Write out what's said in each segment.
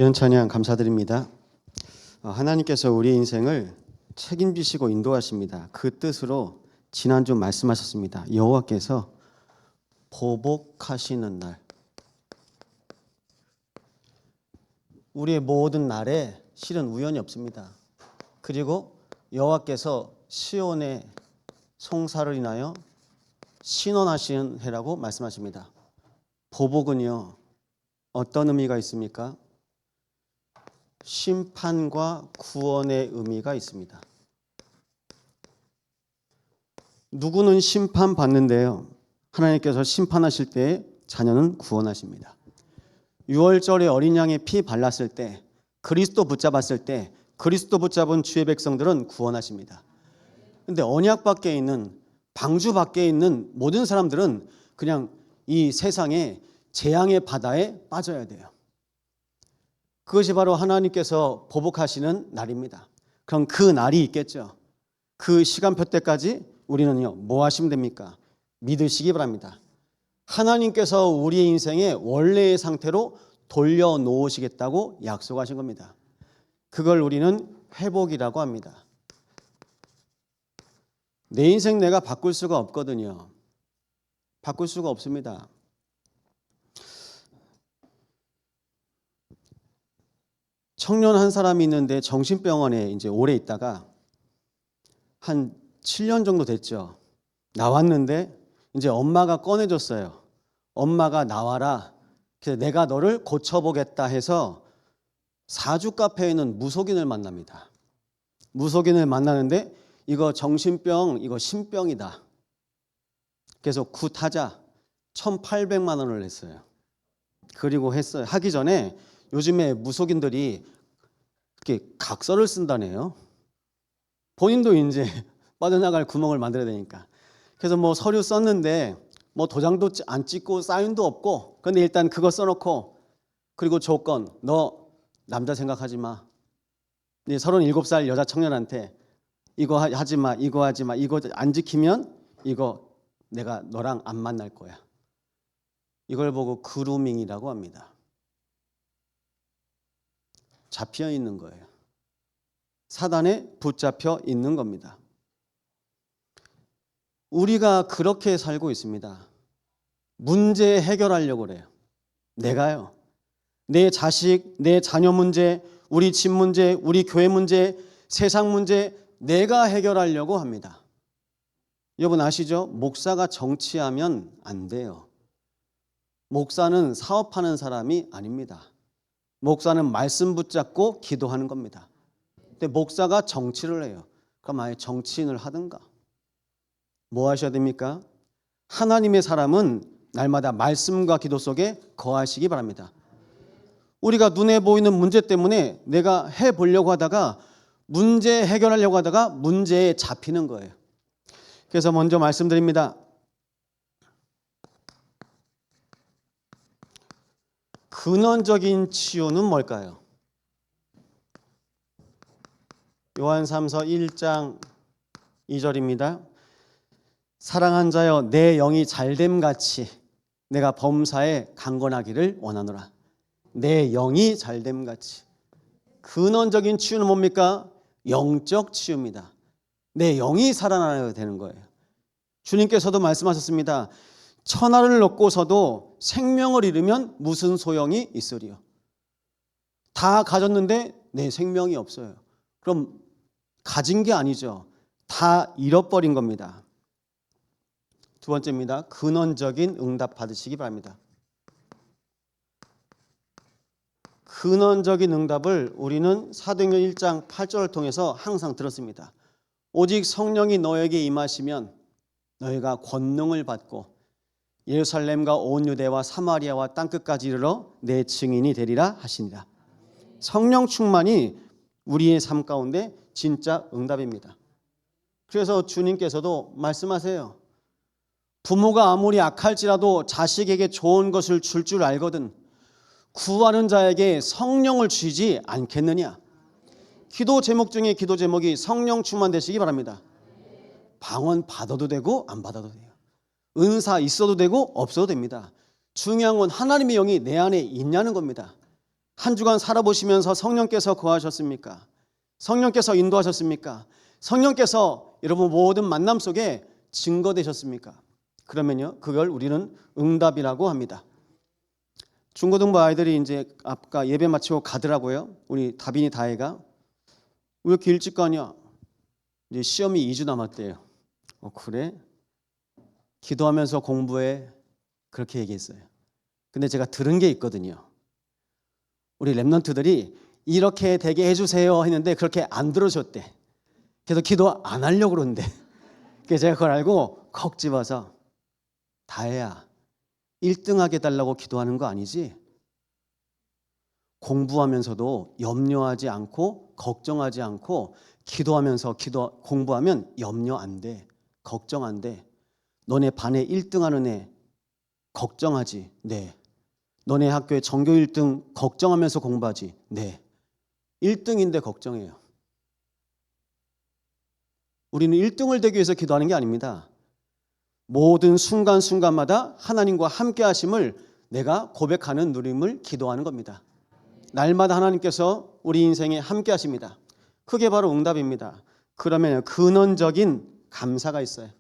찬양 감사드립니다. 하나님께서 우리 인생을 책임지시고 인도하십니다. 그 뜻으로 지난주 말씀하셨습니다. 여호와께서 보복하시는 날. 우리의 모든 날에 실은 우연이 없습니다. 그리고 여호와께서 시온의 송사를 인하여 신원하시는 해라고 말씀하십니다. 보복은요, 어떤 의미가 있습니까? 심판과 구원의 의미가 있습니다. 누구는 심판받는데요, 하나님께서 심판하실 때 자녀는 구원하십니다. 6월절에 어린 양의 피 발랐을 때, 그리스도 붙잡았을 때 그리스도 붙잡은 주의 백성들은 구원하십니다. 그런데 언약 밖에 있는, 방주 밖에 있는 모든 사람들은 그냥 이 세상의 재앙의 바다에 빠져야 돼요. 그것이 바로 하나님께서 보복하시는 날입니다. 그럼 그 날이 있겠죠. 그 시간표 때까지 우리는요, 뭐 하시면 됩니까? 믿으시기 바랍니다. 하나님께서 우리의 인생의 원래의 상태로 돌려놓으시겠다고 약속하신 겁니다. 그걸 우리는 회복이라고 합니다. 내 인생 내가 바꿀 수가 없거든요. 바꿀 수가 없습니다. 청년 한 사람이 있는데 정신병원에 이제 오래 있다가 한 7년 정도 됐죠. 나왔는데 이제 엄마가 꺼내줬어요. 엄마가 나와라. 그래서 내가 너를 고쳐보겠다 해서 사주 카페에 있는 무속인을 만납니다. 무속인을 만나는데 이거 정신병, 이거 신병이다. 그래서 굿하자 1,800만 원을 냈어요. 그리고 했어요. 하기 전에 요즘에 무속인들이 이렇게 각서를 쓴다네요. 본인도 이제 빠져나갈 구멍을 만들어야 되니까. 그래서 뭐 서류 썼는데 뭐 도장도 안 찍고 사인도 없고, 근데 일단 그거 써놓고, 그리고 조건, 너 남자 생각하지 마. 37살 여자 청년한테 이거 하지 마, 이거 하지 마, 이거 안 지키면 이거 내가 너랑 안 만날 거야. 이걸 보고 그루밍이라고 합니다. 잡혀 있는 거예요. 사단에 붙잡혀 있는 겁니다. 우리가 그렇게 살고 있습니다. 문제 해결하려고 그래요. 내가요. 내 자식, 내 자녀 문제, 우리 집 문제, 우리 교회 문제, 세상 문제 내가 해결하려고 합니다. 여러분 아시죠? 목사가 정치하면 안 돼요. 목사는 사업하는 사람이 아닙니다. 목사는 말씀 붙잡고 기도하는 겁니다. 근데 목사가 정치를 해요. 그럼 아예 정치인을 하든가. 뭐 하셔야 됩니까? 하나님의 사람은 날마다 말씀과 기도 속에 거하시기 바랍니다. 우리가 눈에 보이는 문제 때문에 내가 해보려고 하다가, 문제 해결하려고 하다가 문제에 잡히는 거예요. 그래서 먼저 말씀드립니다. 근원적인 치유는 뭘까요? 요한삼서 1장 2절입니다. 사랑한 자여, 내 영이 잘됨같이 내가 범사에 강건하기를 원하노라. 내 영이 잘됨같이. 근원적인 치유는 뭡니까? 영적 치유입니다. 내 영이 살아나야 되는 거예요. 주님께서도 말씀하셨습니다. 천하를 얻고서도 생명을 잃으면 무슨 소용이 있으리요? 다 가졌는데 내 생명이 없어요. 그럼 가진 게 아니죠. 다 잃어버린 겁니다. 두 번째입니다. 근원적인 응답 받으시기 바랍니다. 근원적인 응답을 우리는 사도행전 1장 8절을 통해서 항상 들었습니다. 오직 성령이 너에게 임하시면 너희가 권능을 받고 예루살렘과 온 유대와 사마리아와 땅끝까지 이르러 내 증인이 되리라 하시니라. 성령 충만이 우리의 삶 가운데 진짜 응답입니다. 그래서 주님께서도 말씀하세요. 부모가 아무리 악할지라도 자식에게 좋은 것을 줄 줄 알거든 구하는 자에게 성령을 주지 않겠느냐. 기도 제목 중에 기도 제목이 성령 충만 되시기 바랍니다. 방언 받아도 되고 안 받아도 돼요. 은사 있어도 되고 없어도 됩니다. 중요한 건 하나님의 영이 내 안에 있냐는 겁니다. 한 주간 살아보시면서 성령께서 거하셨습니까? 성령께서 인도하셨습니까? 성령께서 여러분 모든 만남 속에 증거되셨습니까? 그러면요, 그걸 우리는 응답이라고 합니다. 중고등부 아이들이 이제 아까 예배 마치고 가더라고요. 우리 다빈이 다혜가 왜 이렇게 일찍 가냐? 이제 시험이 2주 남았대요. 그래? 기도하면서 공부해. 그렇게 얘기했어요. 근데 제가 들은 게 있거든요. 우리 랩런트들이 이렇게 되게 해주세요 했는데 그렇게 안 들어줬대. 그래서 기도 안 하려고 그러는데. 그래서 제가 그걸 알고 콕 집어서 다혜야 1등하게 해달라고 기도하는 거 아니지? 공부하면서도 염려하지 않고 걱정하지 않고 기도하면서 공부하면 염려 안 돼. 걱정 안 돼. 너네 반에 1등하는 애 걱정하지? 네. 너네 학교에 전교 1등 걱정하면서 공부하지? 네. 1등인데 걱정해요. 우리는 1등을 되기 위해서 기도하는 게 아닙니다. 모든 순간순간마다 하나님과 함께 하심을 내가 고백하는 누림을 기도하는 겁니다. 날마다 하나님께서 우리 인생에 함께 하십니다. 그게 바로 응답입니다. 그러면 근원적인 감사가 있어요.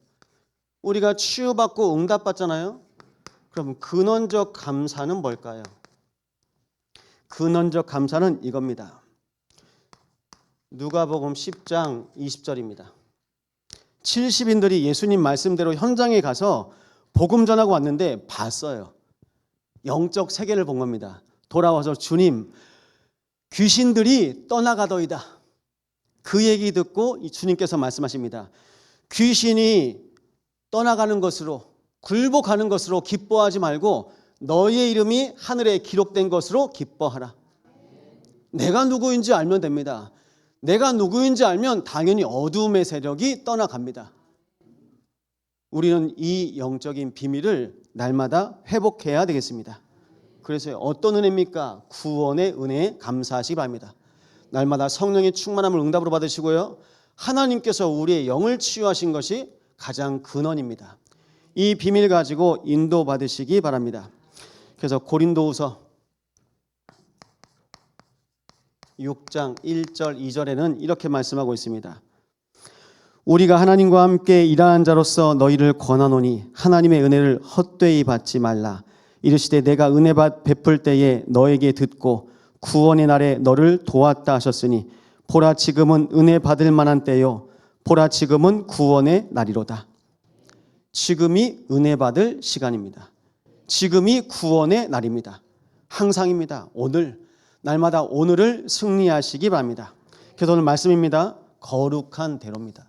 우리가 치유받고 응답받잖아요. 그럼 근원적 감사는 뭘까요? 근원적 감사는 이겁니다. 누가복음 10장 20절입니다. 70인들이 예수님 말씀대로 현장에 가서 복음 전하고 왔는데 봤어요. 영적 세계를 본 겁니다. 돌아와서 주님, 귀신들이 떠나가더이다. 그 얘기 듣고 이 주님께서 말씀하십니다. 귀신이 떠나가는 것으로, 굴복하는 것으로 기뻐하지 말고 너희의 이름이 하늘에 기록된 것으로 기뻐하라. 내가 누구인지 알면 됩니다. 내가 누구인지 알면 당연히 어둠의 세력이 떠나갑니다. 우리는 이 영적인 비밀을 날마다 회복해야 되겠습니다. 그래서 어떤 은혜입니까? 구원의 은혜에 감사하시기 바랍니다. 날마다 성령의 충만함을 응답으로 받으시고요. 하나님께서 우리의 영을 치유하신 것이 가장 근원입니다. 이 비밀 가지고 인도받으시기 바랍니다. 그래서 고린도후서 6장 1절 2절에는 이렇게 말씀하고 있습니다. 우리가 하나님과 함께 일하는 자로서 너희를 권하노니 하나님의 은혜를 헛되이 받지 말라. 이르시되 내가 은혜 베풀 때에 너에게 듣고 구원의 날에 너를 도왔다 하셨으니 보라 지금은 은혜 받을 만한 때요 보라 지금은 구원의 날이로다. 지금이 은혜 받을 시간입니다. 지금이 구원의 날입니다. 항상입니다. 오늘 날마다 오늘을 승리하시기 바랍니다. 그래서 오늘 말씀입니다. 거룩한 대로입니다.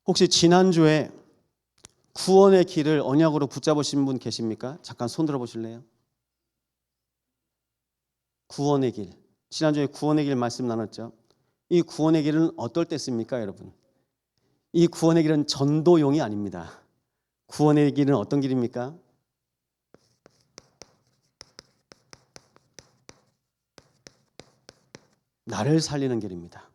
혹시 지난주에 구원의 길을 언약으로 붙잡으신 분 계십니까? 잠깐 손 들어보실래요? 구원의 길. 지난주에 구원의 길 말씀 나눴죠. 이 구원의 길은 어떨 때 씁니까, 여러분? 이 구원의 길은 전도용이 아닙니다. 구원의 길은 어떤 길입니까? 나를 살리는 길입니다.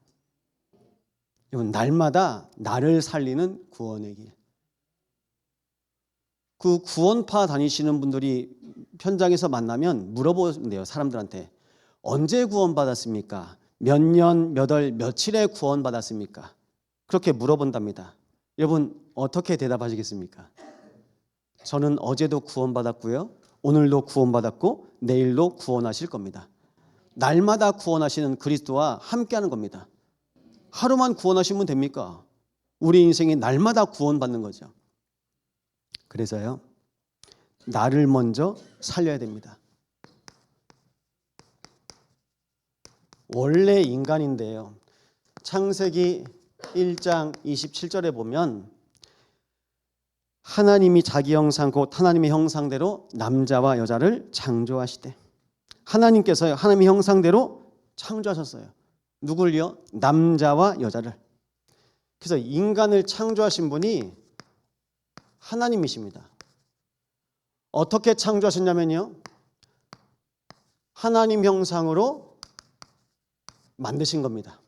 이건 날마다 나를 살리는 구원의 길. 그 구원파 다니시는 분들이 현장에서 만나면 물어보는데요. 사람들한테. 언제 구원받았습니까? 몇 년, 몇 월, 며칠에 구원받았습니까? 그렇게 물어본답니다. 여러분 어떻게 대답하시겠습니까? 저는 어제도 구원받았고요. 오늘도 구원받았고 내일도 구원하실 겁니다. 날마다 구원하시는 그리스도와 함께하는 겁니다. 하루만 구원하시면 됩니까? 우리 인생이 날마다 구원받는 거죠. 그래서요. 나를 먼저 살려야 됩니다. 원래 인간인데요. 창세기 1장 27절에 보면 하나님이 자기 형상 곧 하나님의 형상대로 남자와 여자를 창조하시되 하나님께서요. 하나님의 형상대로 창조하셨어요. 누굴요? 남자와 여자를. 그래서 인간을 창조하신 분이 하나님이십니다. 어떻게 창조하셨냐면요. 하나님 형상으로 만드신 겁니다.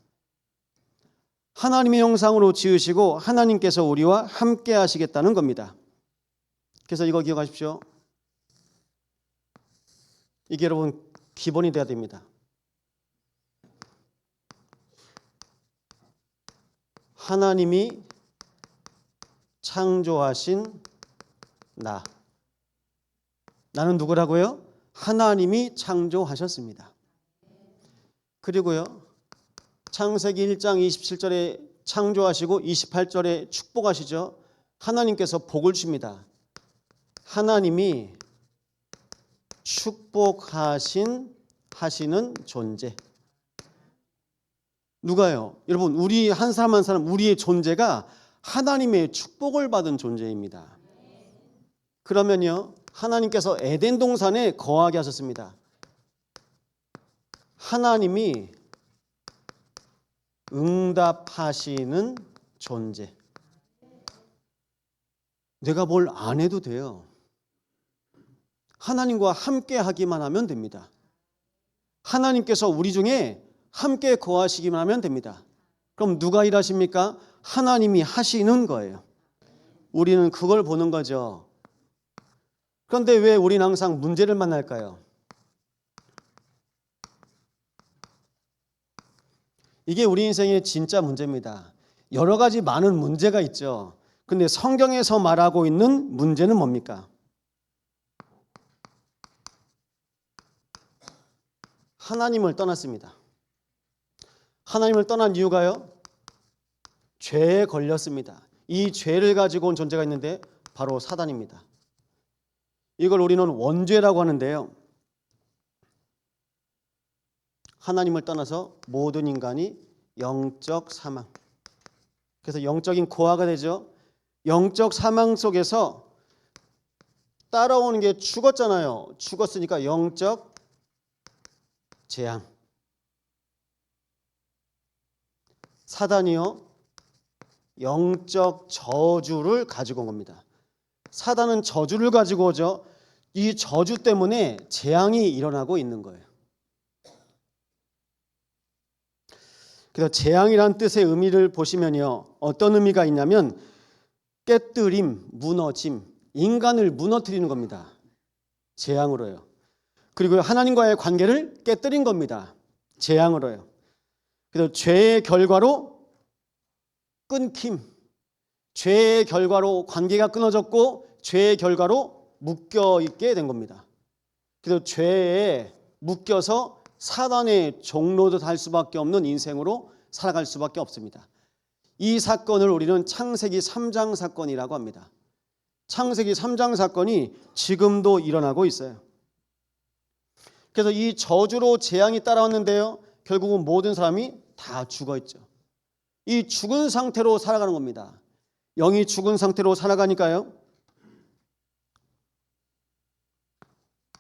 하나님의 형상으로 지으시고 하나님께서 우리와 함께 하시겠다는 겁니다. 그래서 이거 기억하십시오. 이게 여러분 기본이 돼야 됩니다. 하나님이 창조하신 나. 나는 누구라고요? 하나님이 창조하셨습니다. 그리고요, 창세기 1장 27절에 창조하시고 28절에 축복하시죠. 하나님께서 복을 줍니다. 하나님이 축복하시는 존재. 누가요? 여러분, 우리 한 사람 한 사람 우리의 존재가 하나님의 축복을 받은 존재입니다. 그러면요, 하나님께서 에덴 동산에 거하게 하셨습니다. 하나님이 응답하시는 존재. 내가 뭘 안 해도 돼요. 하나님과 함께 하기만 하면 됩니다. 하나님께서 우리 중에 함께 거하시기만 하면 됩니다. 그럼 누가 일하십니까? 하나님이 하시는 거예요. 우리는 그걸 보는 거죠. 그런데 왜 우리는 항상 문제를 만날까요? 이게 우리 인생의 진짜 문제입니다. 여러 가지 많은 문제가 있죠. 근데 성경에서 말하고 있는 문제는 뭡니까? 하나님을 떠났습니다. 하나님을 떠난 이유가요, 죄에 걸렸습니다. 이 죄를 가지고 온 존재가 있는데 바로 사단입니다. 이걸 우리는 원죄라고 하는데요, 하나님을 떠나서 모든 인간이 영적 사망, 그래서 영적인 고아가 되죠. 영적 사망 속에서 따라오는 게 죽었잖아요. 죽었으니까 영적 재앙. 사단이요, 영적 저주를 가지고 온 겁니다. 사단은 저주를 가지고 오죠. 이 저주 때문에 재앙이 일어나고 있는 거예요. 그래서 재앙이란 뜻의 의미를 보시면요, 어떤 의미가 있냐면 깨뜨림, 무너짐, 인간을 무너뜨리는 겁니다. 재앙으로요. 그리고 하나님과의 관계를 깨뜨린 겁니다. 재앙으로요. 그래서 죄의 결과로 끊김, 죄의 결과로 관계가 끊어졌고 죄의 결과로 묶여 있게 된 겁니다. 그래서 죄에 묶여서 사단의 종로도 될 수밖에 없는 인생으로 살아갈 수밖에 없습니다. 이 사건을 우리는 창세기 3장 사건이라고 합니다. 창세기 3장 사건이 지금도 일어나고 있어요. 그래서 이 저주로 재앙이 따라왔는데요, 결국은 모든 사람이 다 죽어 있죠. 이 죽은 상태로 살아가는 겁니다. 영이 죽은 상태로 살아가니까요,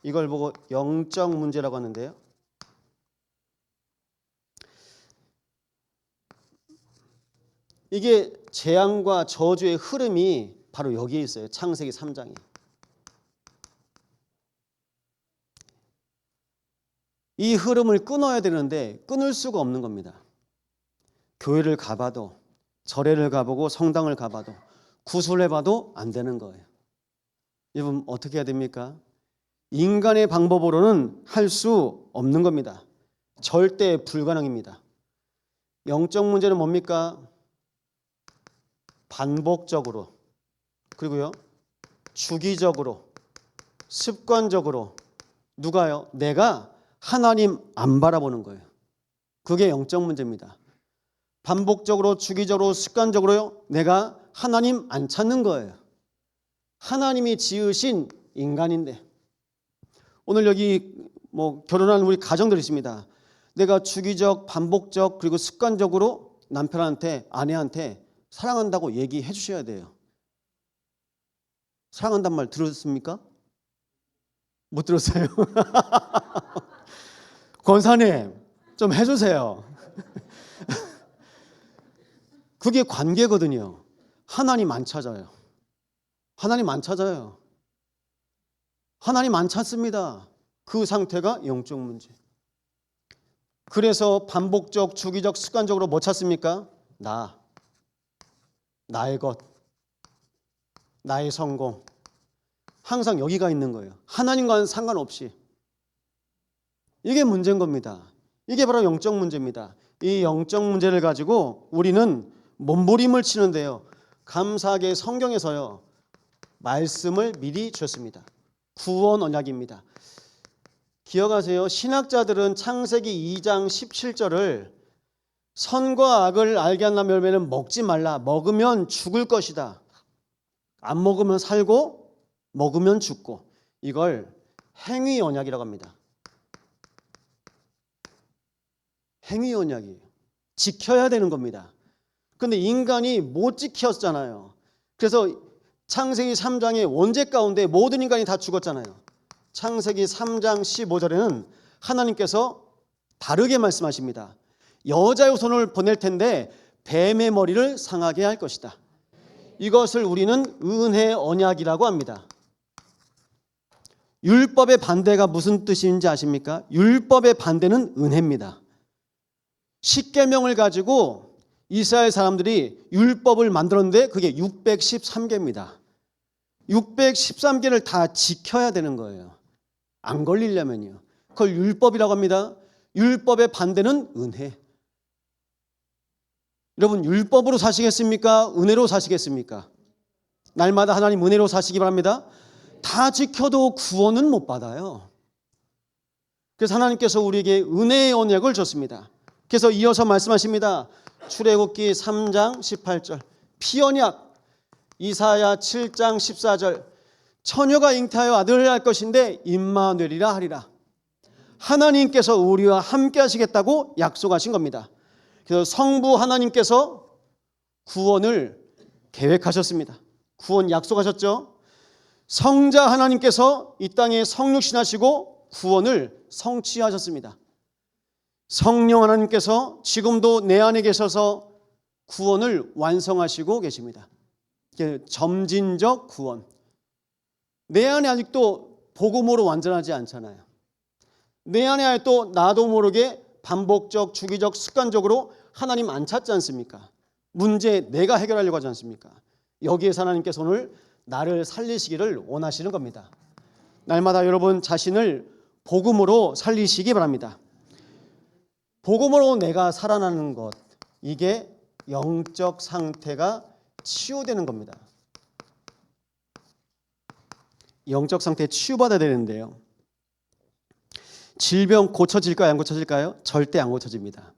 이걸 보고 영적 문제라고 하는데요, 이게 재앙과 저주의 흐름이 바로 여기에 있어요. 창세기 3장에. 이 흐름을 끊어야 되는데 끊을 수가 없는 겁니다. 교회를 가봐도, 절에를 가보고 성당을 가봐도, 구술해봐도 안 되는 거예요. 여러분, 어떻게 해야 됩니까? 인간의 방법으로는 할 수 없는 겁니다. 절대 불가능입니다. 영적 문제는 뭡니까? 반복적으로, 그리고요, 주기적으로, 습관적으로, 누가요? 내가 하나님 안 바라보는 거예요. 그게 영적 문제입니다. 반복적으로, 주기적으로, 습관적으로요, 내가 하나님 안 찾는 거예요. 하나님이 지으신 인간인데, 오늘 여기 결혼한 우리 가정들 있습니다. 내가 주기적, 반복적, 그리고 습관적으로 남편한테, 아내한테 사랑한다고 얘기해 주셔야 돼요. 사랑한다는 말 들었습니까? 못 들었어요? 권사님, 좀 해주세요. 그게 관계거든요. 하나님 안 찾아요. 하나님 안 찾아요. 하나님 안 찾습니다. 그 상태가 영적 문제. 그래서 반복적, 주기적, 습관적으로 못 찾습니까? 나의 것, 나의 성공. 항상 여기가 있는 거예요. 하나님과는 상관없이. 이게 문제인 겁니다. 이게 바로 영적 문제입니다. 이 영적 문제를 가지고 우리는 몸부림을 치는데요. 감사하게 성경에서요, 말씀을 미리 주셨습니다. 구원 언약입니다. 기억하세요. 신학자들은 창세기 2장 17절을 선과 악을 알게 한다는 열매는 먹지 말라. 먹으면 죽을 것이다. 안 먹으면 살고 먹으면 죽고. 이걸 행위 언약이라고 합니다. 행위 언약이에요. 지켜야 되는 겁니다. 그런데 인간이 못 지켰잖아요. 그래서 창세기 3장의 원죄 가운데 모든 인간이 다 죽었잖아요. 창세기 3장 15절에는 하나님께서 다르게 말씀하십니다. 여자의 손을 보낼 텐데 뱀의 머리를 상하게 할 것이다. 이것을 우리는 은혜 언약이라고 합니다. 율법의 반대가 무슨 뜻인지 아십니까? 율법의 반대는 은혜입니다. 십계명을 가지고 이스라엘 사람들이 율법을 만들었는데 그게 613개입니다. 613개를 다 지켜야 되는 거예요. 안 걸리려면요. 그걸 율법이라고 합니다. 율법의 반대는 은혜. 여러분, 율법으로 사시겠습니까? 은혜로 사시겠습니까? 날마다 하나님 은혜로 사시기 바랍니다. 다 지켜도 구원은 못 받아요. 그래서 하나님께서 우리에게 은혜의 언약을 줬습니다. 그래서 이어서 말씀하십니다. 출애굽기 3장 18절 피언약, 이사야 7장 14절 처녀가 잉태하여 아들을 낳을 것인데 임마누엘이라 하리라. 하나님께서 우리와 함께 하시겠다고 약속하신 겁니다. 그래서 성부 하나님께서 구원을 계획하셨습니다. 구원 약속하셨죠. 성자 하나님께서 이 땅에 성육신하시고 구원을 성취하셨습니다. 성령 하나님께서 지금도 내 안에 계셔서 구원을 완성하시고 계십니다. 점진적 구원. 내 안에 아직도 복음으로 완전하지 않잖아요. 내 안에 아직도 나도 모르게 반복적, 주기적, 습관적으로 하나님 안 찾지 않습니까? 문제 내가 해결하려고 하지 않습니까? 여기에서 하나님께서 오늘 나를 살리시기를 원하시는 겁니다. 날마다 여러분 자신을 복음으로 살리시기 바랍니다. 복음으로 내가 살아나는 것, 이게 영적 상태가 치유되는 겁니다. 영적 상태에 치유받아야 되는데요. 질병 고쳐질까요? 안 고쳐질까요? 절대 안 고쳐집니다.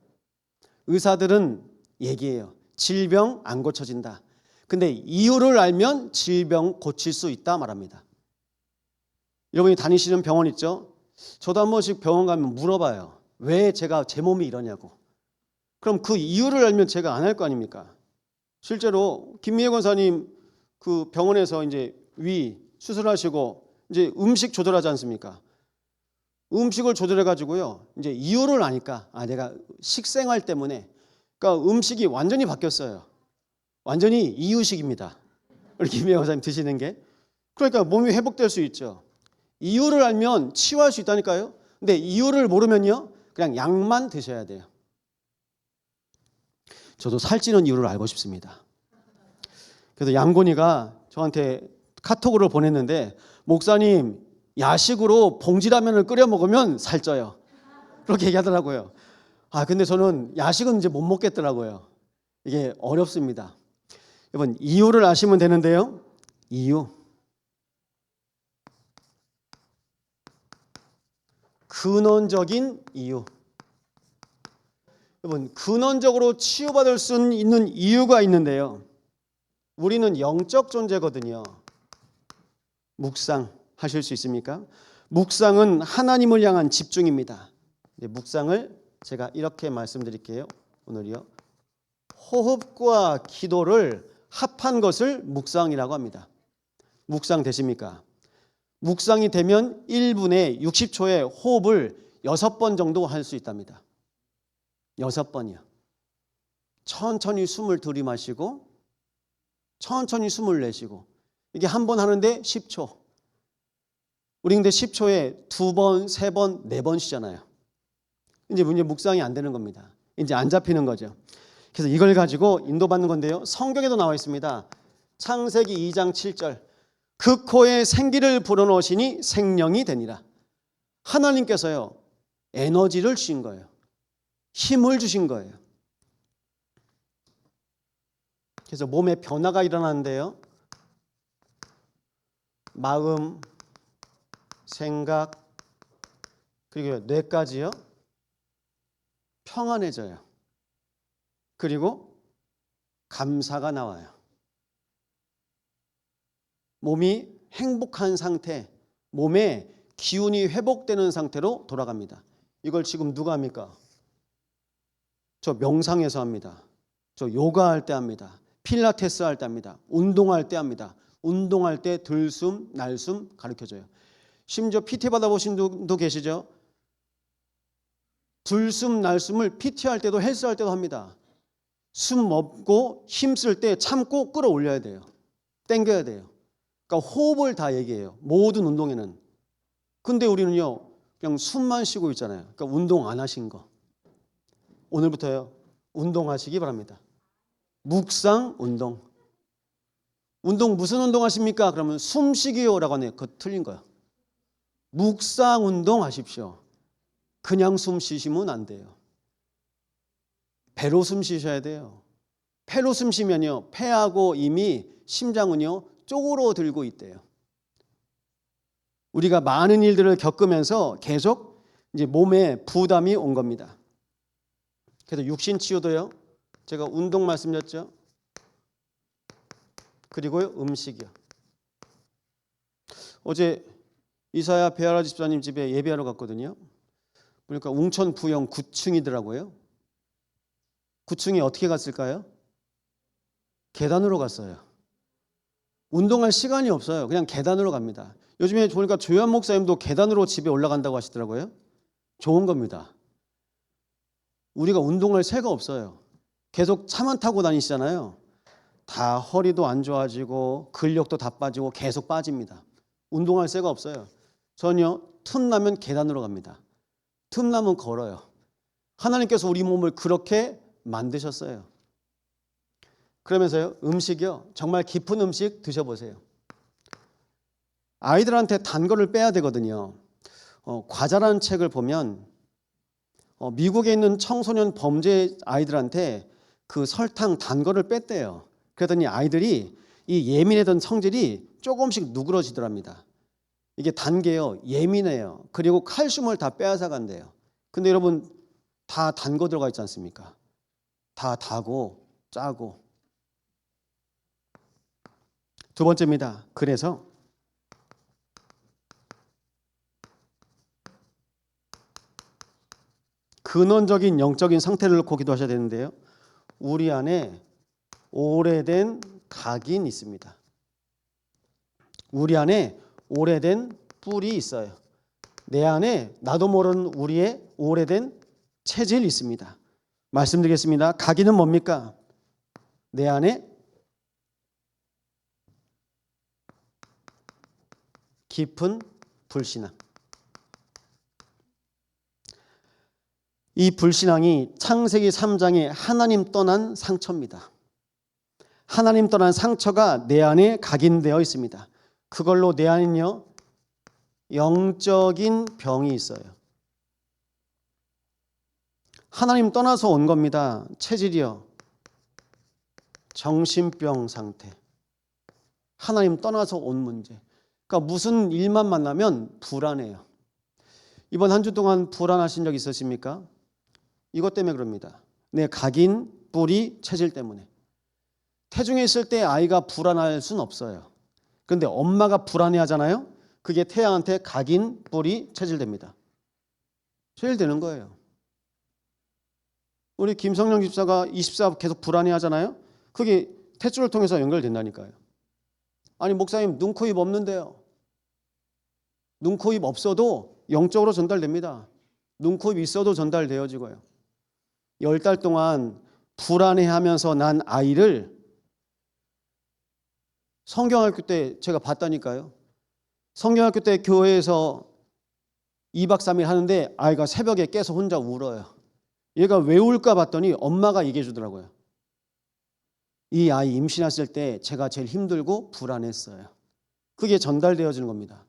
의사들은 얘기해요. 질병 안 고쳐진다. 근데 이유를 알면 질병 고칠 수 있다 말합니다. 여러분이 다니시는 병원 있죠? 저도 한 번씩 병원 가면 물어봐요. 왜 제가 제 몸이 이러냐고. 그럼 그 이유를 알면 제가 안 할 거 아닙니까? 실제로 김미애 권사님 그 병원에서 이제 위 수술하시고 이제 음식 조절하지 않습니까? 음식을 조절해 가지고요. 이제 이유를 아니까 내가 식생활 때문에 그러니까 음식이 완전히 바뀌었어요. 완전히 이유식입니다. 우리 김미애 권사님 드시는 게. 그러니까 몸이 회복될 수 있죠. 이유를 알면 치유할 수 있다니까요. 근데 이유를 모르면요. 그냥 약만 드셔야 돼요. 저도 살찌는 이유를 알고 싶습니다. 그래서 양곤이가 저한테 카톡으로 보냈는데 목사님 야식으로 봉지라면을 끓여 먹으면 살쪄요. 그렇게 얘기하더라고요. 근데 저는 야식은 이제 못 먹겠더라고요. 이게 어렵습니다. 여러분 이유를 아시면 되는데요. 이유. 근원적인 이유. 여러분 근원적으로 치유받을 수 있는 이유가 있는데요. 우리는 영적 존재거든요. 묵상 하실 수 있습니까? 묵상은 하나님을 향한 집중입니다. 묵상을 제가 이렇게 말씀드릴게요. 오늘이요. 호흡과 기도를 합한 것을 묵상이라고 합니다. 묵상 되십니까? 묵상이 되면 1분에 60초의 호흡을 6번 정도 할 수 있답니다. 6번이요. 천천히 숨을 들이마시고 천천히 숨을 내쉬고 이게 한 번 하는데 10초. 우리 근데 10초에 2번, 3번, 4번 쉬잖아요. 이제 묵상이 안 되는 겁니다. 이제 안 잡히는 거죠. 그래서 이걸 가지고 인도받는 건데요. 성경에도 나와 있습니다. 창세기 2장 7절. 그 코에 생기를 불어넣으시니 생명이 되니라. 하나님께서요, 에너지를 주신 거예요. 힘을 주신 거예요. 그래서 몸에 변화가 일어나는데요. 마음, 생각, 그리고 뇌까지요. 평안해져요. 그리고 감사가 나와요. 몸이 행복한 상태, 몸에 기운이 회복되는 상태로 돌아갑니다. 이걸 지금 누가 합니까? 저 명상에서 합니다. 저 요가할 때 합니다. 필라테스 할 때 합니다. 운동할 때 합니다. 운동할 때 들숨, 날숨 가르쳐줘요. 심지어 PT 받아보신 분도 계시죠? 들숨, 날숨을 PT 할 때도 헬스 할 때도 합니다. 숨 먹고 힘쓸 때 참고 끌어올려야 돼요. 당겨야 돼요. 그러니까 호흡을 다 얘기해요. 모든 운동에는. 근데 우리는요, 그냥 숨만 쉬고 있잖아요. 그러니까 운동 안 하신 거. 오늘부터요, 운동하시기 바랍니다. 묵상 운동. 운동 무슨 운동 하십니까? 그러면 숨쉬기요라고 하네요. 그거 틀린 거예요. 묵상 운동 하십시오. 그냥 숨 쉬시면 안 돼요. 배로 숨 쉬셔야 돼요. 폐로 숨 쉬면요, 폐하고 이미 심장은요 쪼그러들고 있대요. 우리가 많은 일들을 겪으면서 계속 이제 몸에 부담이 온 겁니다. 그래서 육신 치유도요, 제가 운동 말씀드렸죠. 그리고요, 음식이요. 어제 이사야 베아라 집사님 집에 예배하러 갔거든요. 그러니까 웅천 부영 9층이더라고요. 9층에 어떻게 갔을까요? 계단으로 갔어요. 운동할 시간이 없어요. 그냥 계단으로 갑니다. 요즘에 보니까 조현 목사님도 계단으로 집에 올라간다고 하시더라고요. 좋은 겁니다. 우리가 운동할 새가 없어요. 계속 차만 타고 다니시잖아요. 다 허리도 안 좋아지고 근력도 다 빠지고 계속 빠집니다. 운동할 새가 없어요. 전혀 틈나면 계단으로 갑니다. 틈나면 걸어요. 하나님께서 우리 몸을 그렇게 만드셨어요. 그러면서요, 음식이요, 정말 깊은 음식 드셔보세요. 아이들한테 단 거를 빼야 되거든요. 과자라는 책을 보면 미국에 있는 청소년 범죄 아이들한테 그 설탕 단 거를 뺐대요. 그러더니 아이들이 이 예민했던 성질이 조금씩 누그러지더랍니다. 이게 단 게요, 예민해요. 그리고 칼슘을 다 빼앗아 간대요. 근데 여러분, 다 단 거 들어가 있지 않습니까? 다 다고 짜고. 두 번째입니다. 그래서 근원적인 영적인 상태를 놓고 기도하셔야 되는데요. 우리 안에 오래된 각인 있습니다. 우리 안에 오래된 뿔이 있어요. 내 안에 나도 모르는 우리의 오래된 체질이 있습니다. 말씀드리겠습니다. 각인은 뭡니까? 내 안에 깊은 불신앙. 이 불신앙이 창세기 3장에 하나님 떠난 상처입니다. 하나님 떠난 상처가 내 안에 각인되어 있습니다. 그걸로 내 안에는요, 영적인 병이 있어요. 하나님 떠나서 온 겁니다. 체질이요, 정신병 상태. 하나님 떠나서 온 문제. 그러니까 무슨 일만 만나면 불안해요. 이번 한 주 동안 불안하신 적 있으십니까? 이것 때문에 그럽니다. 내 각인, 뿔이 체질 때문에. 태중에 있을 때 아이가 불안할 수는 없어요. 그런데 엄마가 불안해하잖아요. 그게 태양한테 각인, 뿔이 체질됩니다. 체질되는 거예요. 우리 김성령 집사가 24 계속 불안해하잖아요. 그게 탯줄을 통해서 연결된다니까요. 아니 목사님, 눈, 코, 입 없는데요. 눈, 코, 입 없어도 영적으로 전달됩니다. 눈, 코, 입 있어도 전달되어지고요. 10달 동안 불안해하면서 난 아이를 성경학교 때 제가 봤다니까요. 성경학교 때 교회에서 2박 3일 하는데 아이가 새벽에 깨서 혼자 울어요. 얘가 왜 울까 봤더니 엄마가 얘기해 주더라고요. 이 아이 임신했을 때 제가 제일 힘들고 불안했어요. 그게 전달되어지는 겁니다.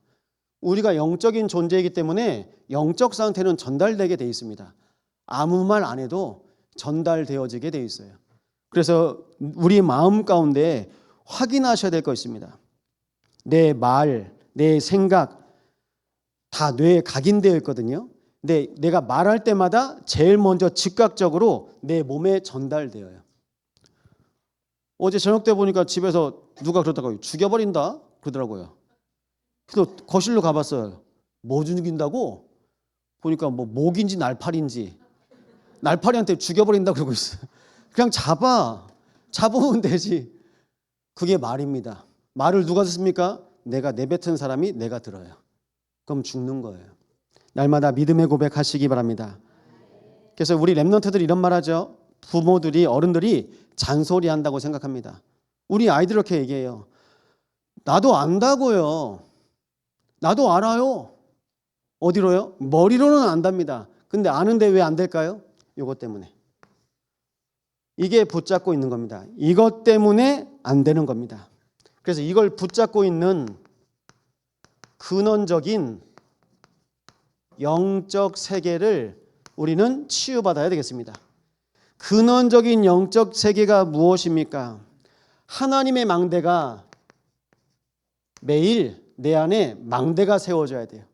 우리가 영적인 존재이기 때문에 영적 상태는 전달되게 돼 있습니다. 아무 말 안 해도 전달되어지게 돼 있어요. 그래서 우리 마음 가운데 확인하셔야 될 거 있습니다. 내 말, 내 생각 다 뇌에 각인되어 있거든요. 근데 내가 말할 때마다 제일 먼저 즉각적으로 내 몸에 전달되어요. 어제 저녁 때 보니까 집에서 누가 그러다가 죽여버린다 그러더라고요. 그래서 거실로 가봤어요. 뭐 죽인다고? 보니까 뭐 목인지 날파리인지 날파리한테 죽여버린다 그러고 있어요. 그냥 잡으면 되지. 그게 말입니다. 말을 누가 듣습니까? 내가 내뱉은 사람이 내가 들어요. 그럼 죽는 거예요. 날마다 믿음의 고백하시기 바랍니다. 그래서 우리 랩런트들이 이런 말 하죠. 부모들이 어른들이 잔소리한다고 생각합니다. 우리 아이들 이렇게 얘기해요. 나도 안다고요. 나도 알아요. 어디로요? 머리로는 안답니다. 근데 아는데 왜 안 될까요? 이것 때문에. 이게 붙잡고 있는 겁니다. 이것 때문에 안 되는 겁니다. 그래서 이걸 붙잡고 있는 근원적인 영적 세계를 우리는 치유받아야 되겠습니다. 근원적인 영적 세계가 무엇입니까? 하나님의 망대가 매일 내 안에 망대가 세워져야 돼요.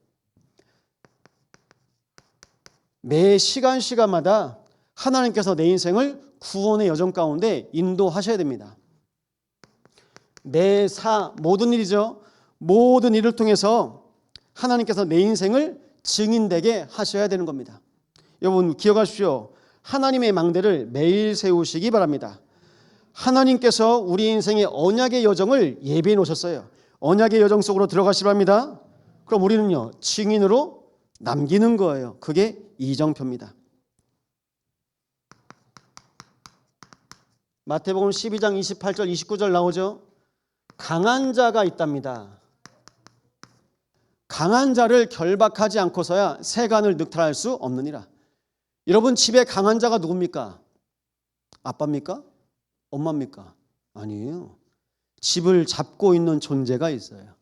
매 시간마다 하나님께서 내 인생을 구원의 여정 가운데 인도하셔야 됩니다. 모든 일이죠. 모든 일을 통해서 하나님께서 내 인생을 증인되게 하셔야 되는 겁니다. 여러분 기억하십시오. 하나님의 망대를 매일 세우시기 바랍니다. 하나님께서 우리 인생의 언약의 여정을 예비해 놓으셨어요. 언약의 여정 속으로 들어가시기 바랍니다. 그럼 우리는요 증인으로 남기는 거예요. 그게 이정표입니다. 마태복음 12장 28절 29절 나오죠. 강한 자가 있답니다. 강한 자를 결박하지 않고서야 세간을 늑탈할 수 없느니라. 여러분 집에 강한 자가 누굽니까? 아빠입니까? 엄마입니까? 아니에요. 집을 잡고 있는 존재가 있어요.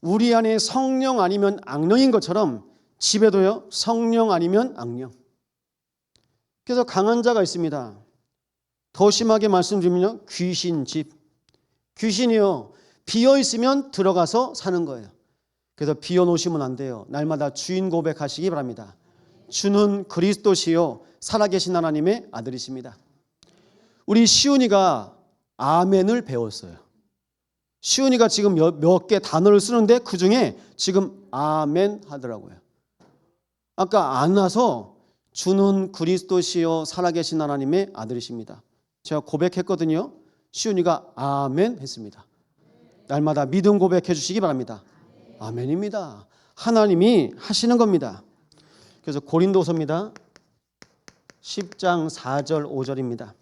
우리 안에 성령 아니면 악령인 것처럼 집에도요 성령 아니면 악령. 그래서 강한 자가 있습니다. 더 심하게 말씀드리면요 귀신 집. 귀신이요 비어 있으면 들어가서 사는 거예요. 그래서 비어 놓으시면 안 돼요. 날마다 주인 고백하시기 바랍니다. 주는 그리스도시요 살아계신 하나님의 아들이십니다. 우리 시훈이가 아멘을 배웠어요. 시훈이가 지금 몇 개 단어를 쓰는데 그중에 지금 아멘 하더라고요. 아까 안 와서 주는 그리스도시요 살아계신 하나님의 아들이십니다. 제가 고백했거든요. 시훈이가 아멘 했습니다. 날마다 믿음 고백해 주시기 바랍니다. 아멘입니다. 하나님이 하시는 겁니다. 그래서 고린도서입니다. 10장 4절 5절입니다.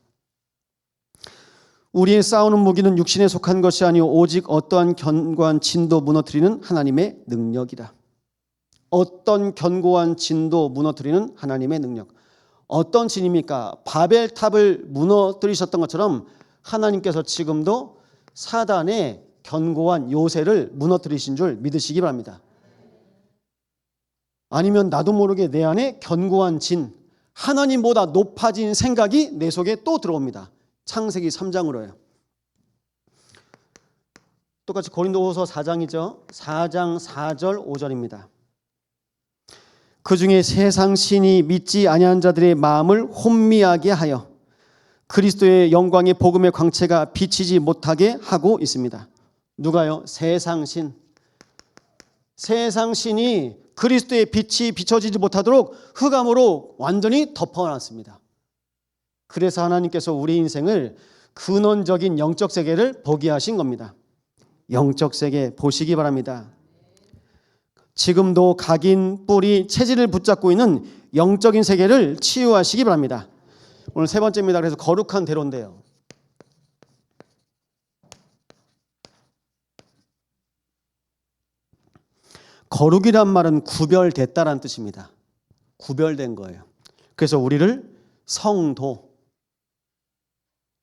우리의 싸우는 무기는 육신에 속한 것이 아니오 오직 어떠한 견고한 진도 무너뜨리는 하나님의 능력이다. 어떤 견고한 진도 무너뜨리는 하나님의 능력. 어떤 진입니까? 바벨탑을 무너뜨리셨던 것처럼 하나님께서 지금도 사단의 견고한 요새를 무너뜨리신 줄 믿으시기 바랍니다. 아니면 나도 모르게 내 안에 견고한 진, 하나님보다 높아진 생각이 내 속에 또 들어옵니다. 창세기 3장으로요. 똑같이 고린도후서 4장이죠. 4장 4절 5절입니다. 그중에 세상 신이 믿지 아니한 자들의 마음을 혼미하게 하여 그리스도의 영광의 복음의 광채가 비치지 못하게 하고 있습니다. 누가요? 세상 신. 세상 신이 그리스도의 빛이 비춰지지 못하도록 흑암으로 완전히 덮어놨습니다. 그래서 하나님께서 우리 인생을 근원적인 영적 세계를 보게 하신 겁니다. 영적 세계 보시기 바랍니다. 지금도 각인, 뿌리, 체질을 붙잡고 있는 영적인 세계를 치유하시기 바랍니다. 오늘 세 번째입니다. 그래서 거룩한 대로인데요. 거룩이란 말은 구별됐다라는 뜻입니다. 구별된 거예요. 그래서 우리를 성도,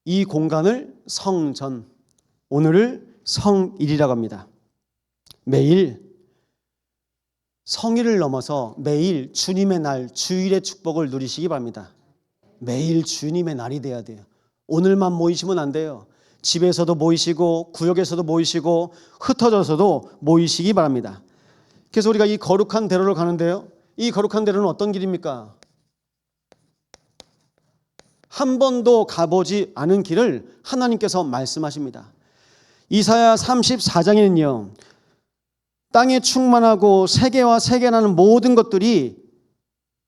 이 공간을 성전, 오늘을 성일이라고 합니다. 매일 성일을 넘어서 매일 주님의 날, 주일의 축복을 누리시기 바랍니다. 매일 주님의 날이 돼야 돼요. 오늘만 모이시면 안 돼요. 집에서도 모이시고 구역에서도 모이시고 흩어져서도 모이시기 바랍니다. 그래서 우리가 이 거룩한 대로를 가는데요. 이 거룩한 대로는 어떤 길입니까? 한 번도 가보지 않은 길을 하나님께서 말씀하십니다. 이사야 34장에는요. 땅에 충만하고 세계와 세계라는 모든 것들이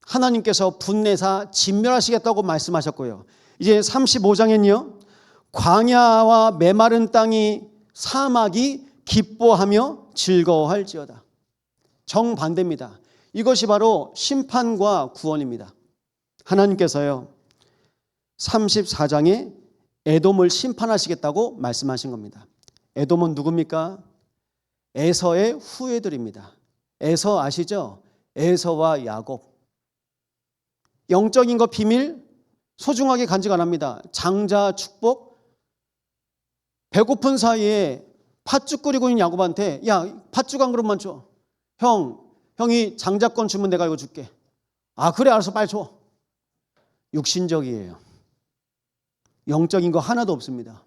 하나님께서 분내사 진멸하시겠다고 말씀하셨고요. 이제 35장에는요. 광야와 메마른 땅이 사막이 기뻐하며 즐거워할지어다. 정반대입니다. 이것이 바로 심판과 구원입니다. 하나님께서요. 34장에 에돔을 심판하시겠다고 말씀하신 겁니다. 에돔은 누굽니까? 에서의 후예들입니다. 에서 아시죠? 에서와 야곱. 영적인 것 비밀 소중하게 간직 안 합니다. 장자 축복. 배고픈 사이에 팥죽 끓이고 있는 야곱한테 야 팥죽 한 그릇만 줘. 형이 장자권 주면 내가 이거 줄게. 아 그래 알았어 빨리 줘. 육신적이에요. 영적인 거 하나도 없습니다.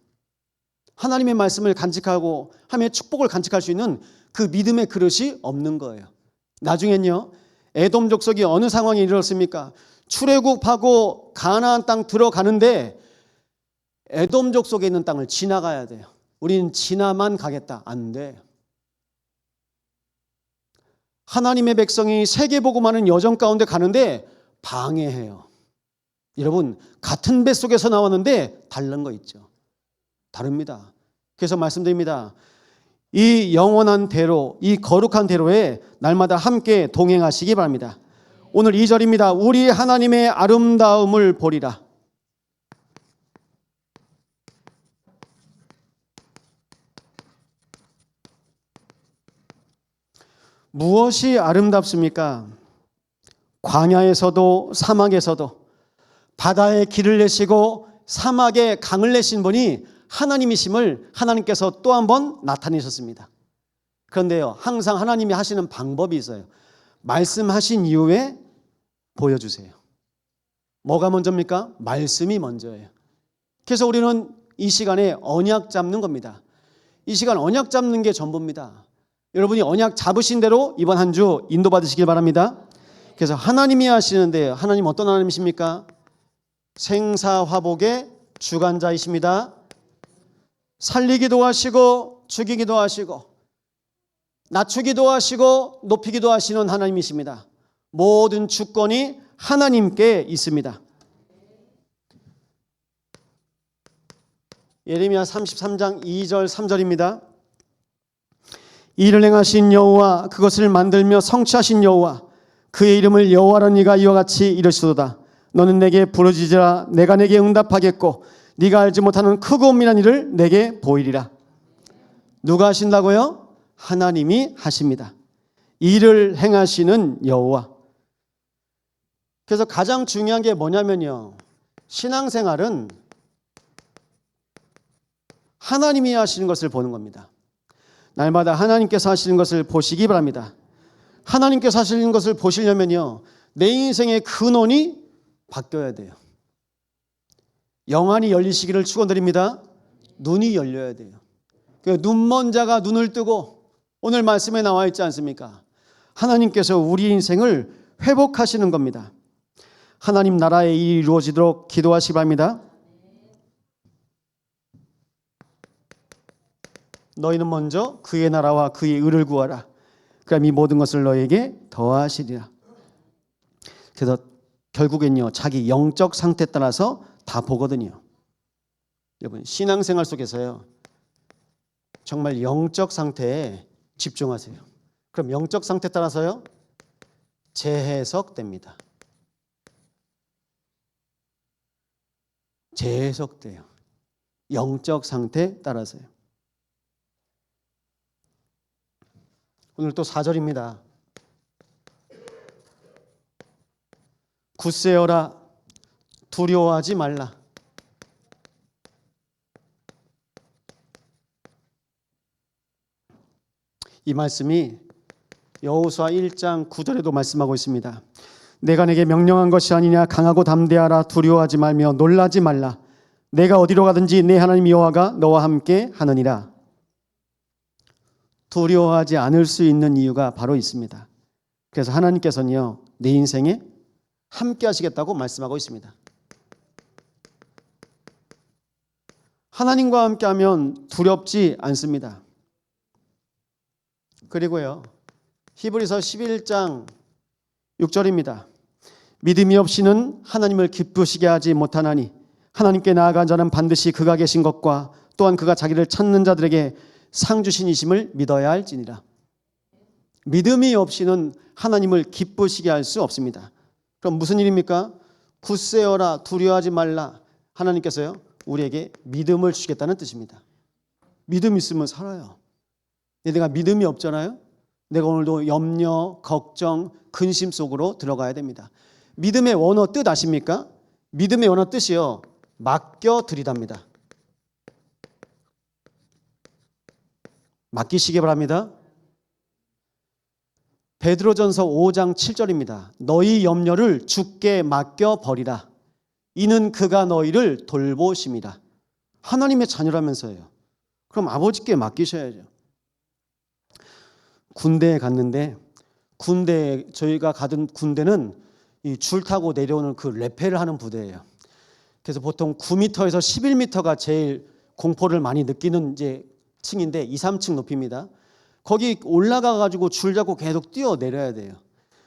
하나님의 말씀을 간직하고 하나님의 축복을 간직할 수 있는 그 믿음의 그릇이 없는 거예요. 나중엔요. 에돔 족속이 어느 상황에 이르렀습니까? 출애굽하고 가나안 땅 들어가는데 에돔 족속에 있는 땅을 지나가야 돼요. 우리는 지나만 가겠다. 안 돼. 하나님의 백성이 세계복음하는 여정 가운데 가는데 방해해요. 여러분 같은 뱃속에서 나왔는데 다른 거 있죠. 다릅니다. 그래서 말씀드립니다. 이 영원한 대로, 이 거룩한 대로에 날마다 함께 동행하시기 바랍니다. 오늘 2절입니다. 우리 하나님의 아름다움을 보리라. 무엇이 아름답습니까? 광야에서도 사막에서도 바다에 길을 내시고 사막에 강을 내신 분이 하나님이심을 하나님께서 또 한 번 나타내셨습니다. 그런데요, 항상 하나님이 하시는 방법이 있어요. 말씀하신 이후에 보여주세요. 뭐가 먼저입니까? 말씀이 먼저예요. 그래서 우리는 이 시간에 언약 잡는 겁니다. 이 시간 언약 잡는 게 전부입니다. 여러분이 언약 잡으신 대로 이번 한 주 인도받으시길 바랍니다. 그래서 하나님이 하시는데 하나님 어떤 하나님이십니까? 생사화복의 주관자이십니다. 살리기도 하시고 죽이기도 하시고 낮추기도 하시고 높이기도 하시는 하나님이십니다. 모든 주권이 하나님께 있습니다. 예레미야 33장 2절 3절입니다. 이를 행하신 여호와 그것을 만들며 성취하신 여호와 그의 이름을 여호와라는 이가 이와 같이 이르시도다. 너는 내게 부르짖으라 내가 내게 응답하겠고 네가 알지 못하는 크고 은밀한 일을 내게 보이리라. 누가 하신다고요? 하나님이 하십니다. 일을 행하시는 여호와. 그래서 가장 중요한 게 뭐냐면요. 신앙생활은 하나님이 하시는 것을 보는 겁니다. 날마다 하나님께서 하시는 것을 보시기 바랍니다. 하나님께서 하시는 것을 보시려면요. 내 인생의 근원이 바뀌어야 돼요. 영안이 열리시기를 축원드립니다. 눈이 열려야 돼요. 눈먼 자가 눈을 뜨고 오늘 말씀에 나와 있지 않습니까? 하나님께서 우리 인생을 회복하시는 겁니다. 하나님 나라의 일이 이루어지도록 기도하시기 바랍니다. 너희는 먼저 그의 나라와 그의 의를 구하라. 그럼 이 모든 것을 너에게 더하시리라. 그래서 결국엔요. 자기 영적 상태에 따라서 다 보거든요. 여러분 신앙생활 속에서요. 정말 영적 상태에 집중하세요. 그럼 영적 상태에 따라서요. 재해석됩니다. 재해석돼요. 영적 상태에 따라서요. 오늘 또 4절입니다. 굳세어라 두려워하지 말라. 이 말씀이 여호수아 1장 9절에도 말씀하고 있습니다. 내가 내게 명령한 것이 아니냐. 강하고 담대하라. 두려워하지 말며 놀라지 말라. 내가 어디로 가든지 내 하나님 여호와가 너와 함께 하느니라. 두려워하지 않을 수 있는 이유가 바로 있습니다. 그래서 하나님께서는요, 내 인생에 함께 하시겠다고 말씀하고 있습니다. 하나님과 함께 하면 두렵지 않습니다. 그리고요, 히브리서 11장 6절입니다. 믿음이 없이는 하나님을 기쁘시게 하지 못하나니 하나님께 나아간 자는 반드시 그가 계신 것과 또한 그가 자기를 찾는 자들에게 상 주신이심을 믿어야 할지니라. 믿음이 없이는 하나님을 기쁘시게 할 수 없습니다. 그럼 무슨 일입니까? 굳세어라, 두려워하지 말라. 하나님께서요, 우리에게 믿음을 주시겠다는 뜻입니다. 믿음 있으면 살아요. 내가 믿음이 없잖아요. 내가 오늘도 염려, 걱정, 근심 속으로 들어가야 됩니다. 믿음의 원어 뜻 아십니까? 믿음의 원어 뜻이요, 맡겨드리답니다. 맡기시기 바랍니다. 베드로전서 5장 7절입니다. 너희 염려를 주께 맡겨버리라. 이는 그가 너희를 돌보심이라. 하나님의 자녀라면서요. 그럼 아버지께 맡기셔야죠. 군대에 갔는데, 저희가 가던 군대는 이 줄 타고 내려오는 그 레페를 하는 부대예요. 그래서 보통 9m에서 11m가 제일 공포를 많이 느끼는 이제 층인데 2, 3층 높이입니다. 거기 올라가 가지고 줄 잡고 계속 뛰어 내려야 돼요.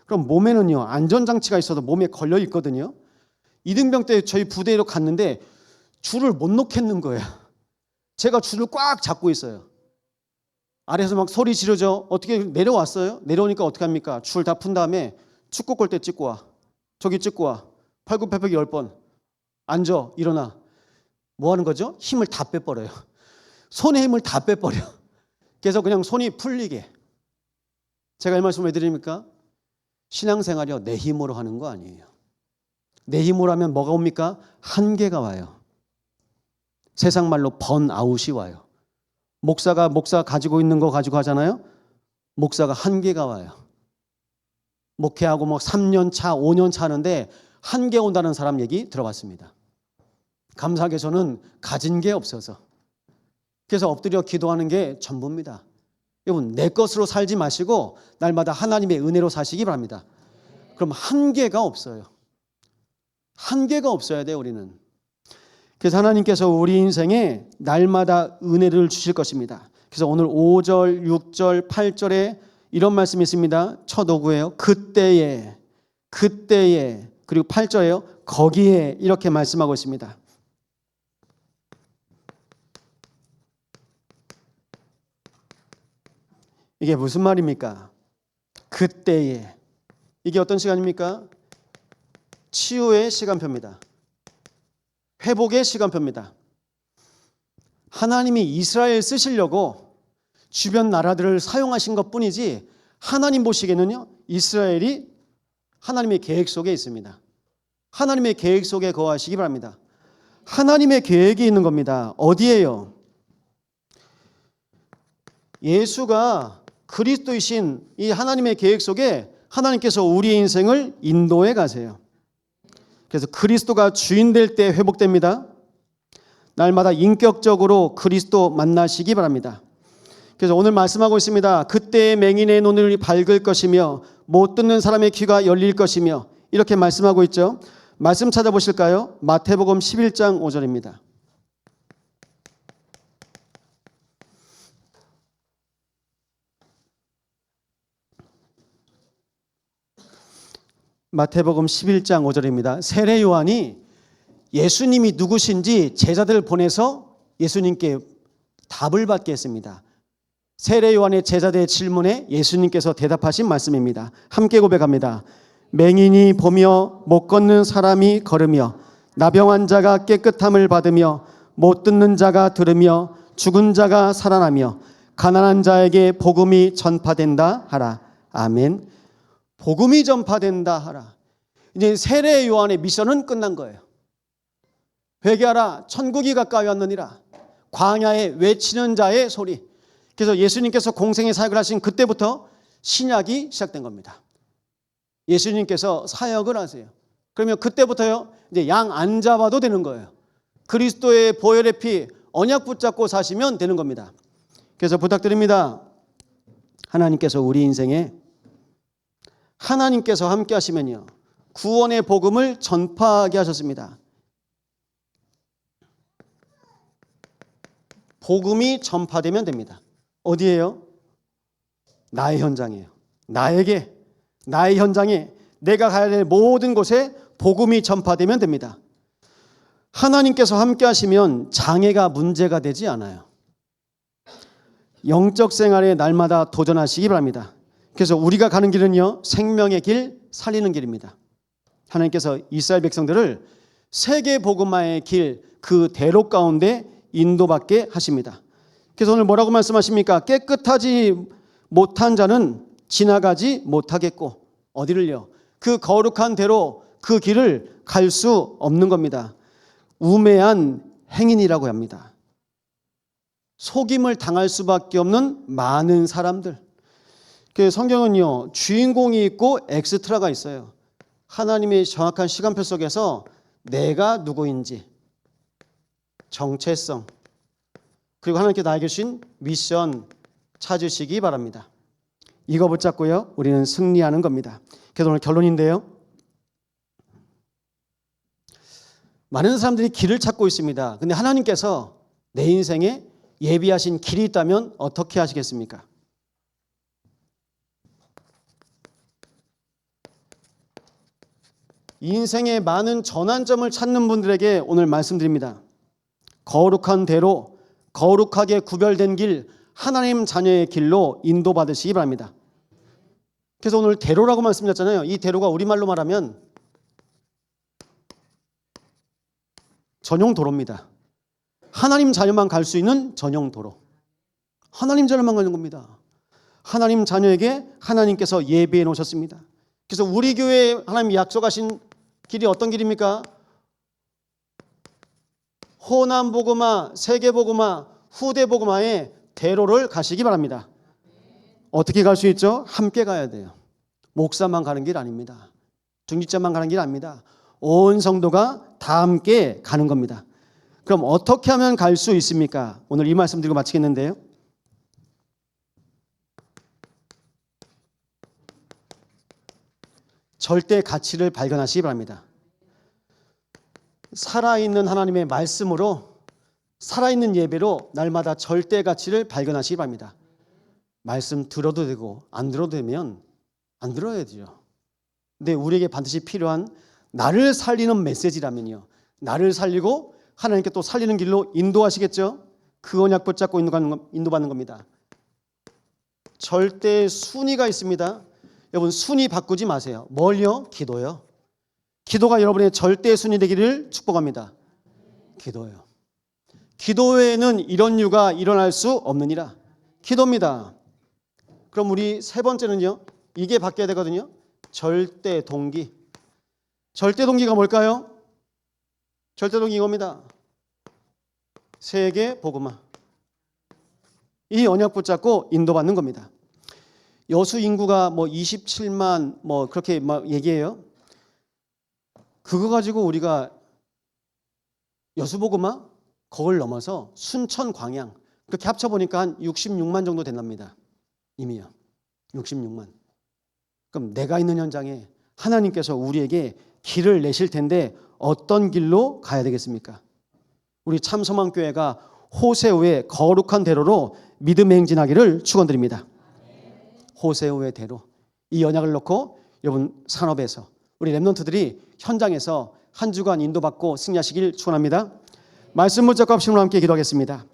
그럼 몸에는요, 안전장치가 있어도 몸에 걸려 있거든요. 이등병 때 저희 부대로 갔는데 줄을 못 놓겠는 거예요. 제가 줄을 꽉 잡고 있어요. 아래에서 막 소리 지르죠. 어떻게 내려왔어요? 내려오니까 어떻게 합니까? 줄 다 푼 다음에 축구 골대 찍고 와. 저기 찍고 와. 팔굽혀펴기 10번. 앉아. 일어나. 뭐 하는 거죠? 힘을 다 빼버려요. 손에 힘을 다 빼버려. 그래서 그냥 손이 풀리게. 제가 이 말씀 왜 드립니까? 신앙생활이요, 내 힘으로 하는 거 아니에요. 내 힘으로 하면 뭐가 옵니까? 한계가 와요. 세상 말로 번아웃이 와요. 목사가 가지고 있는 거 가지고 하잖아요. 목사가 한계가 와요. 목회하고 뭐 3년 차, 5년 차 하는데 한계 온다는 사람 얘기 들어봤습니다. 감사하게 저는 가진 게 없어서. 그래서 엎드려 기도하는 게 전부입니다. 여러분, 내 것으로 살지 마시고 날마다 하나님의 은혜로 사시기 바랍니다. 그럼 한계가 없어요. 한계가 없어야 돼요, 우리는. 그래서 하나님께서 우리 인생에 날마다 은혜를 주실 것입니다. 그래서 오늘 5절, 6절, 8절에 이런 말씀이 있습니다. 첫 오구예요. 그때에, 그리고 8절에요. 거기에, 이렇게 말씀하고 있습니다. 이게 무슨 말입니까? 그때에. 이게 어떤 시간입니까? 치유의 시간표입니다. 회복의 시간표입니다. 하나님이 이스라엘 쓰시려고 주변 나라들을 사용하신 것뿐이지 하나님 보시기에는요, 이스라엘이 하나님의 계획 속에 있습니다. 하나님의 계획 속에 거하시기 바랍니다. 하나님의 계획이 있는 겁니다. 어디에요? 예수가 그리스도이신 이 하나님의 계획 속에 하나님께서 우리의 인생을 인도해 가세요. 그래서 그리스도가 주인 될 때 회복됩니다. 날마다 인격적으로 그리스도 만나시기 바랍니다. 그래서 오늘 말씀하고 있습니다. 그때의 맹인의 눈을 밝을 것이며 못 듣는 사람의 귀가 열릴 것이며, 이렇게 말씀하고 있죠. 말씀 찾아보실까요? 마태복음 11장 5절입니다. 마태복음 11장 5절입니다. 세례 요한이 예수님이 누구신지 제자들을 보내서 예수님께 답을 받게 했습니다. 세례 요한의 제자들의 질문에 예수님께서 대답하신 말씀입니다. 함께 고백합니다. 맹인이 보며 못 걷는 사람이 걸으며 나병 자가 깨끗함을 받으며 못 듣는 자가 들으며 죽은 자가 살아나며 가난한 자에게 복음이 전파된다 하라. 아멘. 복음이 전파된다 하라. 이제 세례 요한의 미션은 끝난 거예요. 회개하라, 천국이 가까이 왔느니라. 광야에 외치는 자의 소리. 그래서 예수님께서 공생의 사역을 하신 그때부터 신약이 시작된 겁니다. 예수님께서 사역을 하세요. 그러면 그때부터요, 이제 양 안 잡아도 되는 거예요. 그리스도의 보혈의 피 언약 붙잡고 사시면 되는 겁니다. 그래서 부탁드립니다. 하나님께서 우리 인생에 하나님께서 함께 하시면요, 구원의 복음을 전파하게 하셨습니다. 복음이 전파되면 됩니다. 어디예요? 나의 현장이에요. 나의 현장에 내가 가야 될 모든 곳에 복음이 전파되면 됩니다. 하나님께서 함께 하시면 장애가 문제가 되지 않아요. 영적 생활에 날마다 도전하시기 바랍니다. 그래서 우리가 가는 길은요, 생명의 길, 살리는 길입니다. 하나님께서 이스라엘 백성들을 세계 복음화의 길, 그 대로 가운데 인도받게 하십니다. 그래서 오늘 뭐라고 말씀하십니까? 깨끗하지 못한 자는 지나가지 못하겠고, 어디를요? 그 거룩한 대로 그 길을 갈 수 없는 겁니다. 우매한 행인이라고 합니다. 속임을 당할 수밖에 없는 많은 사람들. 그 성경은요, 주인공이 있고 엑스트라가 있어요. 하나님의 정확한 시간표 속에서 내가 누구인지, 정체성, 그리고 하나님께 나에게 주신 미션 찾으시기 바랍니다. 이거 붙잡고요, 우리는 승리하는 겁니다. 그래서 오늘 결론인데요, 많은 사람들이 길을 찾고 있습니다. 근데 하나님께서 내 인생에 예비하신 길이 있다면 어떻게 하시겠습니까? 인생의 많은 전환점을 찾는 분들에게 오늘 말씀드립니다. 거룩한 대로, 거룩하게 구별된 길, 하나님 자녀의 길로 인도받으시기 바랍니다. 그래서 오늘 대로라고 말씀드렸잖아요. 이 대로가 우리말로 말하면 전용 도로입니다. 하나님 자녀만 갈 수 있는 전용 도로. 하나님 자녀만 가는 겁니다. 하나님 자녀에게 하나님께서 예비해 놓으셨습니다. 그래서 우리 교회에 하나님이 약속하신 길이 어떤 길입니까? 호남 복음화, 세계 복음화, 후대 복음화의 대로를 가시기 바랍니다. 어떻게 갈 수 있죠? 함께 가야 돼요. 목사만 가는 길 아닙니다. 중직자만 가는 길 아닙니다. 온 성도가 다 함께 가는 겁니다. 그럼 어떻게 하면 갈 수 있습니까? 오늘 이 말씀 드리고 마치겠는데요. 절대 가치를 발견하시기 바랍니다. 살아있는 하나님의 말씀으로, 살아있는 예배로 날마다 절대 가치를 발견하시기 바랍니다. 말씀 들어도 되고 안 들어도 되면 안 들어야 돼요. 근데 우리에게 반드시 필요한 나를 살리는 메시지라면요, 나를 살리고 하나님께 또 살리는 길로 인도하시겠죠. 그 언약 붙잡고 인도받는 겁니다. 절대 순위가 있습니다. 여러분, 순위 바꾸지 마세요. 뭘요? 기도요. 기도가 여러분의 절대 순위 되기를 축복합니다. 기도요. 기도 외에는 이런 일가 일어날 수 없느니라. 기도입니다. 그럼 우리 세 번째는요, 이게 바뀌어야 되거든요. 절대 동기. 절대 동기가 뭘까요? 절대 동기 이겁니다. 세계 복음화. 이 언약 붙잡고 인도받는 겁니다. 여수 인구가 27만 그렇게 막 얘기해요. 그거 가지고 우리가 여수 복음화 그걸 넘어서 순천 광양 그렇게 합쳐 보니까 한 66만 정도 된답니다. 이미요. 66만. 그럼 내가 있는 현장에 하나님께서 우리에게 길을 내실 텐데 어떤 길로 가야 되겠습니까? 우리 참소망교회가 호세오의 거룩한 대로로 믿음 행진하기를 축원드립니다. 호세오의 대로, 이 언약을 놓고 여러분 산업에서 우리 랩런트들이 현장에서 한 주간 인도받고 승리하시길 축원합니다. 말씀 붙잡고 합심으로 함께 기도하겠습니다.